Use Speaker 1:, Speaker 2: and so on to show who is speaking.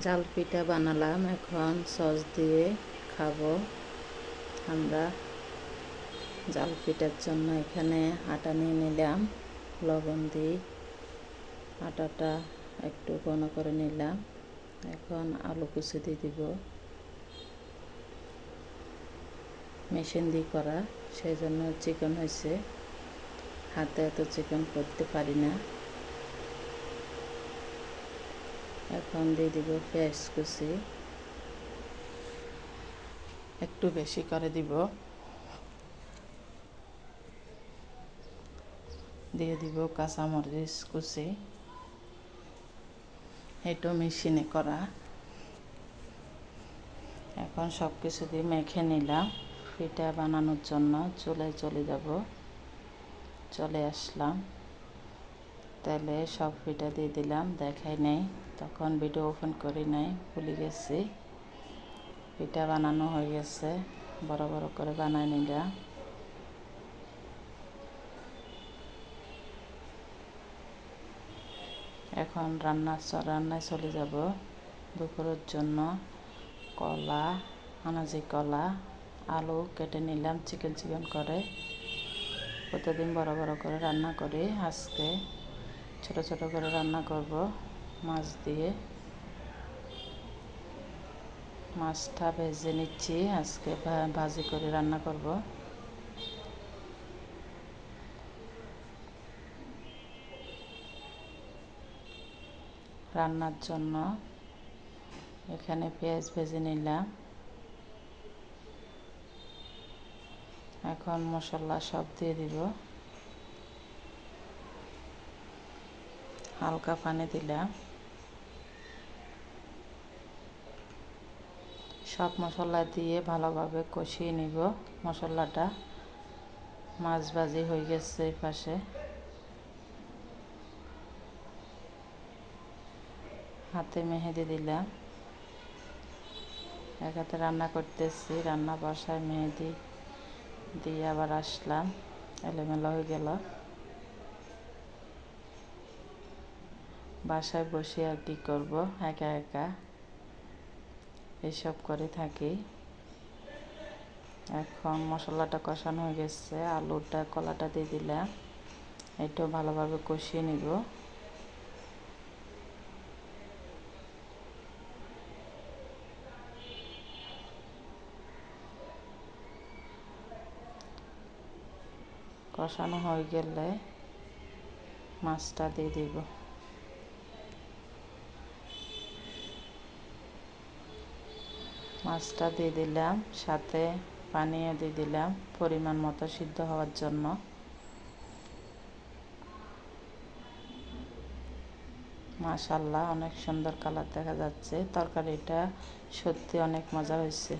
Speaker 1: জাল পিঠা বানালাম, এখন সস দিয়ে খাবো আমরা। জাল পিঠার জন্য এখানে আটা নিয়ে নিলাম, লবণ দিয়ে আটাটা একটু ঘন করে নিলাম। এখন আলু কুচি দিয়ে দিব, মেশিন দিয়ে করা সেই জন্য চিকন হয়েছে, হাতে এত চিকন করতে পারি না। এখন দিয়ে দিব পেঁয়াজ কুচি, একটু বেশি করে দিব। দিয়ে দিব কাঁচামরিচ কুচি, এটা মেশিনে করা। এখন সব কিছু দিয়ে মেখে নিলাম। পিঠা বানানোর জন্য চুলায় চলে আসলাম। তেলে সব পিঠা দিয়ে দিলাম, দেখাই নেই তখন, ভিডিও ওপেন করি নাই, ভুলে গেছি। পিঠা বানানো হয়ে গেছে, বড় বড় করে বানাই নিলাম। এখন রান্নায় চলে যাব। দুপুরের জন্য কলা, আনাজি কলা, আলু কেটে নিলাম চিকেন করে। প্রতিদিন বড় বড় করে রান্না করি, আজকে ছোট ছোট করে রান্না করব মাছ দিয়ে। মাছটা ভেজে নিচ্ছি, আজকে ভাজি করে রান্না করব। রান্নার জন্য এখানে পেঁয়াজ ভেজে নিলাম। এখন মশলা সব দিয়ে দিব, হালকা পানি দিলাম। সব মশলা দিয়ে ভালোভাবে কষিয়ে নিব মশলাটা। মাছ ভাজি হয়ে গেছে, এই পাশে হাতে মেহেদি দিলাম। এক হাতে রান্না করতেছি, রান্না বসায় মেহেদি দিয়ে আবার আসলাম, এলোমেলো হয়ে গেল। বাসায় বসে আর কি করব, একা একা এসব করে থাকি। এখন মশলাটা কষানো হয়ে গেছে, আলুটা কলাটা দিয়ে দিলাম, এটাও ভালোভাবে কষিয়ে নিব। কষানো হয়ে গেলে মাছটা দিয়ে দিব। মাছটা দিয়ে দিলাম, সাথে পানিও দিয়ে দিলাম পরিমাণ মতো সিদ্ধ হওয়ার জন্য। মাশাআল্লাহ, অনেক সুন্দর কালার দেখা যাচ্ছে। তরকারিটা সত্যি অনেক মজা হয়েছে।